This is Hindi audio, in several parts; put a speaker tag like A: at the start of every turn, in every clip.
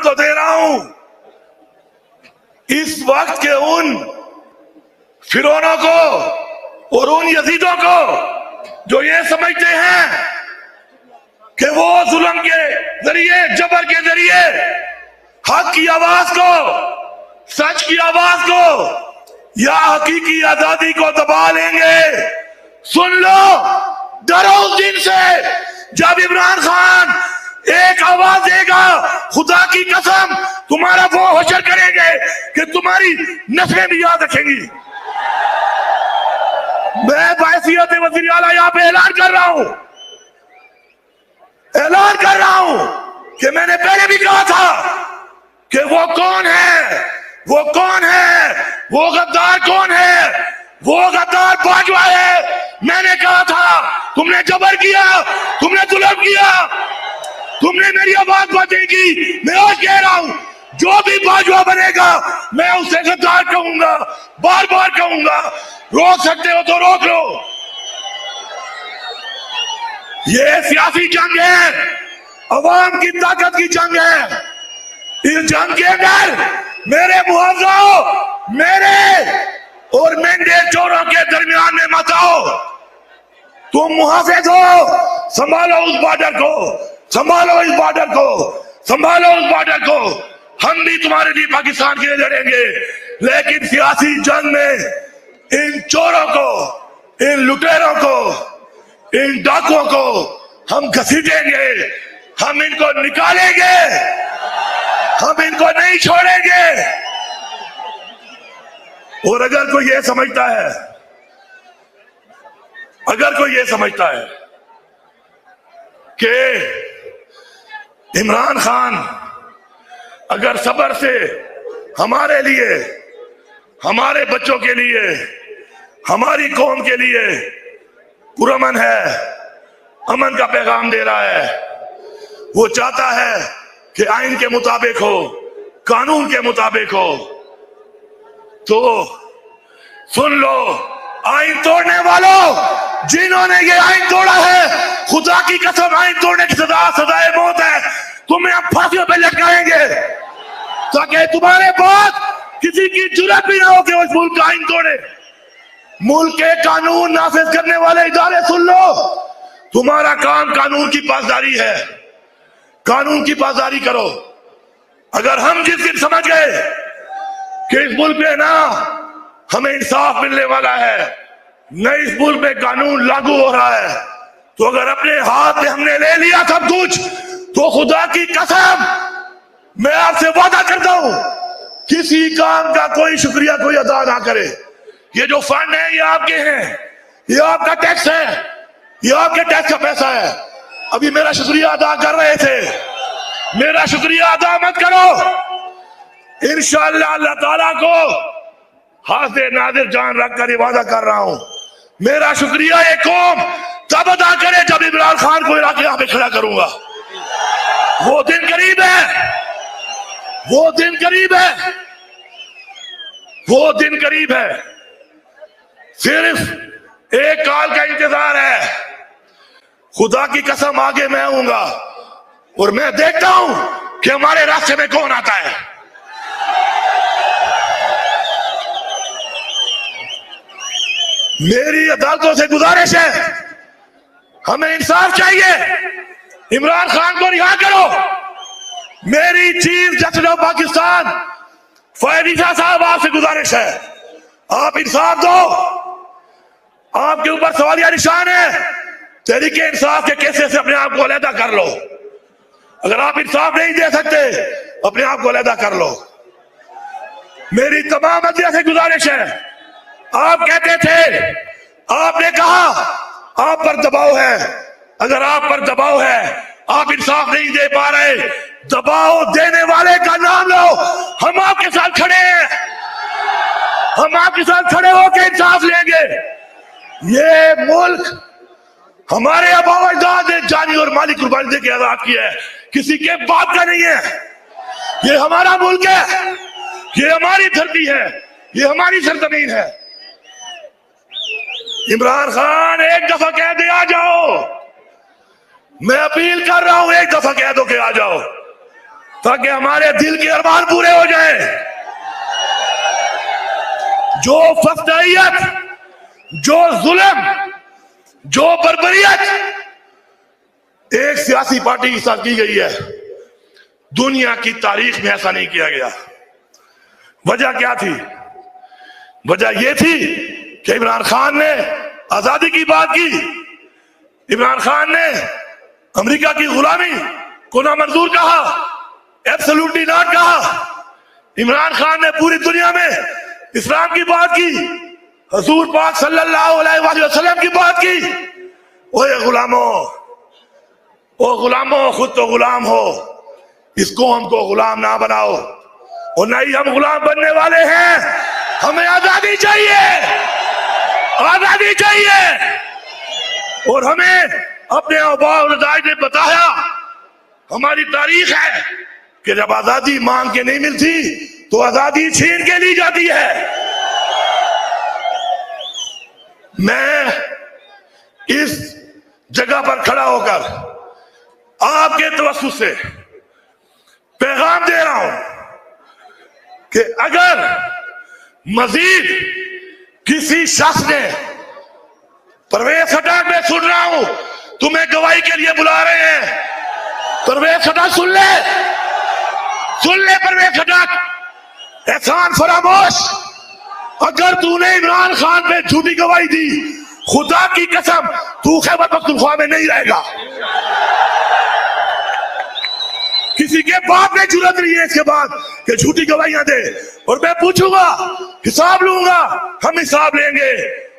A: तो दे रहा हूं इस वक्त के उन फिरौनों को और उन यजीदों को जो ये समझते हैं कि वो जुल्म के जरिए, जबर के जरिए हक की आवाज को, सच की आवाज को या हकीकी आजादी को दबा लेंगे। सुन लो, डरो उस दिन से जब इमरान खान एक आवाज देगा, खुदा की कसम तुम्हारा वो हशर करेंगे कि तुम्हारी नस्लें भी याद रखेंगी। मैं बायसियत वज़ीर आला यहाँ पे ऐलान कर रहा हूं कि मैंने पहले भी कहा था कि वो कौन है, वो गद्दार कौन है, वो गद्दार बाजवा है। मैंने कहा था तुमने जबर किया, तुमने जुल्म किया, तुमने मेरी आवाज बांटेगी। मैं आज कह रहा हूं जो भी बाजवा बनेगा मैं उसे गद्दार कहूंगा, बार बार कहूंगा। रोक सकते हो तो रोक लो। ये सियासी जंग है, अवाम की ताकत की जंग है। इस जंग के अंदर मेरे मुआवजाओं, मेरे और मेंढे चोरों के दरमियान में मत आओ। तुम मुहाफिज हो, संभालो उस बॉर्डर को, संभालो इस बॉर्डर को, संभालो उस बॉर्डर को। हम भी तुम्हारे लिए पाकिस्तान के लिए लड़ेंगे, लेकिन सियासी जंग में इन चोरों को, इन लुटेरों को, इन डाकुओं को हम घसीटेंगे, हम इनको निकालेंगे, हम इनको नहीं छोड़ेंगे। और अगर कोई ये समझता है, कि इमरान खान अगर सब्र से हमारे लिए, हमारे बच्चों के लिए, हमारी कौम के लिए पुरअमन है, अमन का पैगाम दे रहा है, वो चाहता है कि आइन के मुताबिक हो, कानून के मुताबिक हो, तो सुन लो, आइन तोड़ने वालों, जिन्होंने ये आइन तोड़ा है, खुदा की कसम आइन तोड़ने की सजाए मौत है। तुम्हें हम फांसियों पे लटकाएंगे ताकि तुम्हारे बाद किसी की जुर्रत भी ना हो कि उस मुल्क का आइन तोड़े। मुल्क के कानून नाफिज करने वाले इदारे सुन लो, तुम्हारा काम कानून की पासदारी है, कानून की पासदारी करो। अगर हम जिस दिन समझ गए कि इस मुल्क में ना हमें इंसाफ मिलने वाला है, न इस मुल्क में कानून लागू हो रहा है, तो अगर अपने हाथ में हमने ले लिया सब कुछ, तो खुदा की कसम मैं आपसे वादा करता हूं किसी काम का कोई शुक्रिया कोई अदा ना करे। ये जो फंड है ये आपके हैं, ये आपका टैक्स है, ये आपके टैक्स का पैसा है। अभी मेरा शुक्रिया अदा कर रहे थे, मेरा शुक्रिया अदा मत करो। इंशाअल्लाह अल्लाह ताला को हाज़िर नाज़िर जान रखकर ये वादा कर रहा हूं, मेरा शुक्रिया ये कौम तब अदा करे जब इमरान खान को इलाके यहां पे खड़ा करूंगा। वो दिन करीब है, वो दिन करीब है, वो दिन करीब है। सिर्फ एक काल का इंतजार है। खुदा की कसम आगे मैं आऊंगा और मैं देखता हूं कि हमारे रास्ते में कौन आता है। मेरी अदालतों से गुजारिश है, हमें इंसाफ चाहिए। इमरान खान को रिहा करो। मेरी chief justice of Pakistan Faez Isa साहब आपसे गुजारिश है, आप इंसाफ दो। आपके ऊपर सवालिया निशान है, तहरीके इंसाफ के केसेस से अपने आप को अलहदा कर लो। अगर आप इंसाफ नहीं दे सकते अपने आप को अलहदा कर लो। मेरी तमाम अदलिया से गुजारिश है, आप कहते थे, आपने कहा आप पर दबाव है, अगर आप पर दबाव है, आप इंसाफ नहीं दे पा रहे, दबाव देने वाले का नाम लो। हम आपके साथ खड़े हैं, हम आपके साथ खड़े होकर इंसाफ लेंगे। ये मुल्क हमारे आबा अजदाद ने जानी और माली कुर्बानी देके आजाद किया है, किसी के बाप का नहीं है। ये हमारा मुल्क है, ये हमारी धरती है, ये हमारी सरजमीन है। इमरान खान एक दफा कह दे आ जाओ, मैं अपील कर रहा हूं, एक दफा कह दो कि आ जाओ। ताकि हमारे दिल के अरमान पूरे हो जाए। जो फस्दाइयत, जो जुल्म, जो बर्बरियत एक सियासी पार्टी के साथ की गई है, दुनिया की तारीख में ऐसा नहीं किया गया। वजह क्या थी? वजह यह थी कि इमरान खान ने आजादी की बात की, इमरान खान ने अमेरिका की गुलामी को नामंजूर कहा, एब्सोल्युटली नॉट कहा। इमरान खान ने पूरी दुनिया में इस्लाम की बात की, हुजूर पाक सल्लल्लाहु अलैहि वसल्लम की बात की। ओए गुलामों, ओ गुलामों, खुद तो गुलाम हो, इसको हमको गुलाम ना बनाओ, और नहीं हम गुलाम बनने वाले हैं। हमें आजादी चाहिए, आजादी चाहिए। और हमें अपने आबाओ अजदाद ने बताया, हमारी तारीख है कि जब आजादी मांग के नहीं मिलती तो आजादी छीन के ली जाती है। मैं इस जगह पर खड़ा होकर आपके तवज्जुह से पैगाम दे रहा हूं कि अगर मजीद किसी शख्स ने, परवेज खटक में सुन रहा हूं, तुम्हें गवाही के लिए बुला रहे हैं, परवेज खटक सुन ले, सुन ले परवेज खटक, एहसान फरामोश। अगर तूने इमरान खान पे झूठी गवाही दी, खुदा की कसम तू खैबर पख्तूनख्वा में नहीं रहेगा। किसी के बाप ने जरूरत नहीं है इसके बाद कि झूठी गवाहियां दे। और मैं पूछूंगा, हिसाब लूंगा, हम हिसाब लेंगे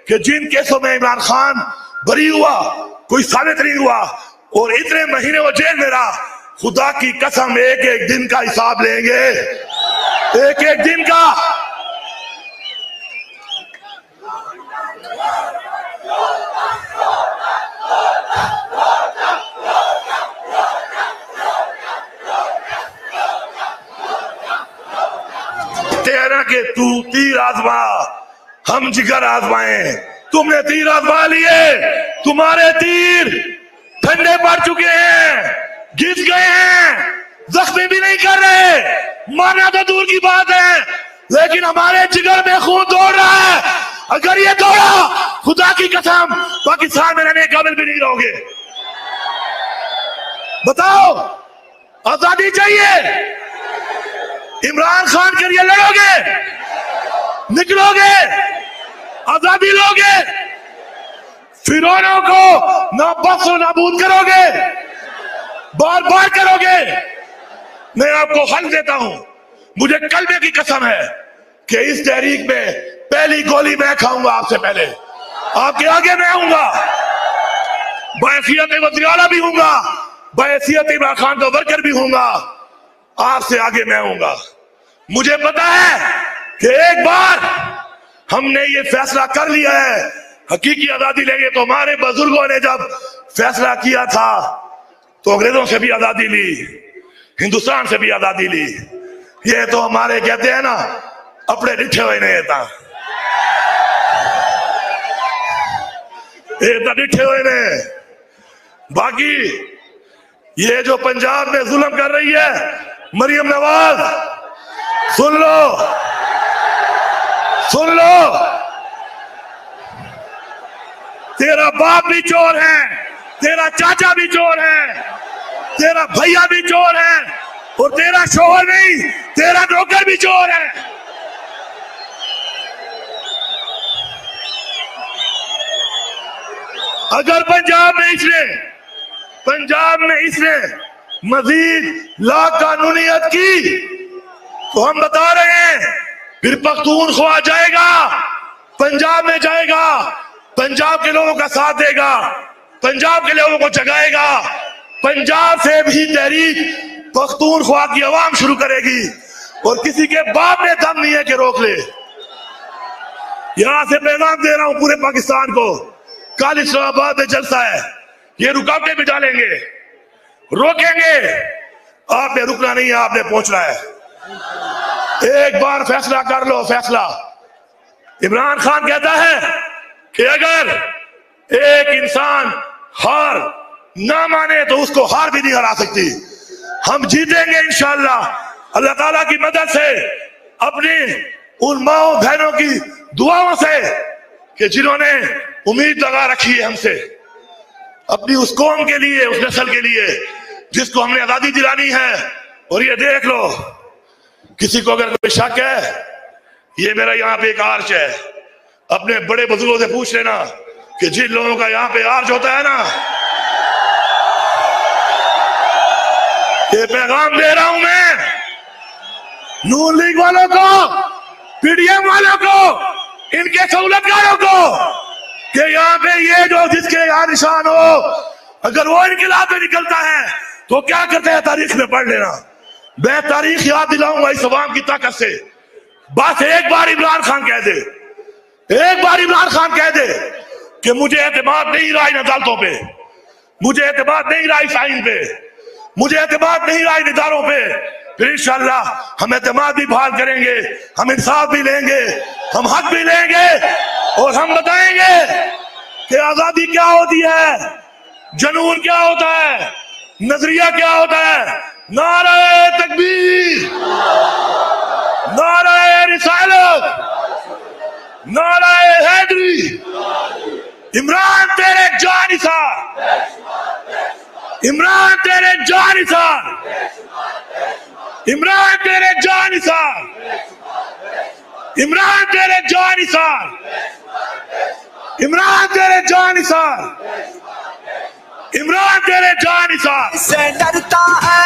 A: कि जिन केसों में इमरान खान बरी हुआ, कोई साबित नहीं हुआ, और इतने महीने वो जेल में रहा, खुदा की कसम एक एक दिन का हिसाब लेंगे, एक एक दिन का। तेरा के तू तीर आजमा, हम जिगर आजमाए। तुमने तीर आजमा लिए, तुम्हारे तीर ठंडे पड़ चुके हैं, गिर गए हैं, जख्मी भी नहीं कर रहे। मारना तो दूर की बात है, लेकिन हमारे जिगर में खून दौड़ रहा है। अगर ये दौड़ा, खुदा की कसम पाकिस्तान में रहने काबिल भी नहीं रहोगे। बताओ, आजादी चाहिए? इमरान खान के लिए लड़ोगे, निकलोगे, आजादी लोगे, फिरौनों को नाबस और नाबूद करोगे, बार बार करोगे। मैं आपको हल देता हूं, मुझे कलबे की कसम है कि इस तहरीक में पहली गोली मैं खाऊंगा। आपसे पहले आपके आगे मैं आऊंगा, बहैसियत वज़ीर आला भी हूंगा, बहैसियत इमरान खान का वर्कर भी हूंगा, आपसे आगे मैं आऊंगा। मुझे पता है कि एक बार हमने ये फैसला कर लिया है, हकीकी आजादी लेंगे। तो हमारे बुजुर्गों ने जब फैसला किया था तो अंग्रेजों से भी आजादी ली, हिंदुस्तान से भी आजादी ली। ये तो हमारे कहते हैं ना, अपने डिठे हुए नहीं था, ये डिठे हुए ने। बाकी ये जो पंजाब में जुल्म कर रही है मरियम नवाज, सुन लो, सुन लो, तेरा बाप भी चोर है, तेरा चाचा भी चोर है, तेरा भैया भी चोर है, और तेरा शोहर नहीं, तेरा नौकर भी चोर है। अगर पंजाब में इसने मजीद ला कानूनियत की तो हम बता रहे हैं, फिर पख्तूनख्वा जाएगा, पंजाब में जाएगा, पंजाब के लोगों का साथ देगा, पंजाब के लोगों को जगाएगा। पंजाब से भी तहरीक पख्तूनख्वा की आवाम शुरू करेगी, और किसी के बाप में दम नहीं है कि रोक ले। यहां से पैगाम दे रहा हूं पूरे पाकिस्तान को, कल इस्लामाबाद में जलसा है, ये रुकावटें भी डालेंगे, रोकेंगे। आपने रुकना नहीं है, आपने पहुंचना है। एक बार फैसला कर लो, फैसला। इमरान खान कहता है कि अगर एक इंसान हार ना माने तो उसको हार भी नहीं हरा सकती। हम जीतेंगे इंशाअल्लाह अल्लाह ताला की मदद से, अपनी उन माओ बहनों की दुआओं से कि जिन्होंने उम्मीद लगा रखी है हमसे, अपनी उस कौम के लिए, उस नस्ल के लिए जिसको हमने आजादी दिलानी है। और ये देख लो, किसी को अगर कोई शक है, ये मेरा यहाँ पे एक आर्च है, अपने बड़े बुजुर्गों से पूछ लेना कि जिन लोगों का यहाँ पे आर्च होता है ना, ये पैगाम दे रहा हूं मैं नून लीग वालों को, पीडीएम वालों को, इनके सहूलतकारों को, कि यहाँ पे ये जो जिसके यहाँ निशान हो, अगर वो इनकलाब में निकलता है तो क्या करते हैं तारीख में पढ़ लेना। मैं तारीख याद दिलाऊंगा इस अवाम की ताकत से। बस एक बार इमरान खान कह दे, एक बार इमरान खान कह दे कि मुझे एतमाद नहीं रहा इन अदालतों पे, मुझे एतमाद नहीं रहा इस आइन पे, मुझे एतमाद नहीं रहा इन इदारों पे, फिर इंशाअल्लाह हम एतमाद भी बहाल करेंगे, हम इंसाफ भी लेंगे, हम हक भी लेंगे और हम बताएंगे कि आजादी क्या होती है, जुनून क्या होता है, नजरिया क्या होता है। नारे तकबीर, नारे रिसालत, नारे हैदरी, इमरान तेरे जानिसार, इमरान तेरे जानिसार, इमरान तेरे जानिसार, इमरान तेरे जानिसार, इमरान तेरे जानिसार, इमरान तेरे जानिसार
B: से डरता है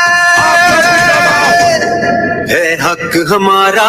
B: हक हमारा।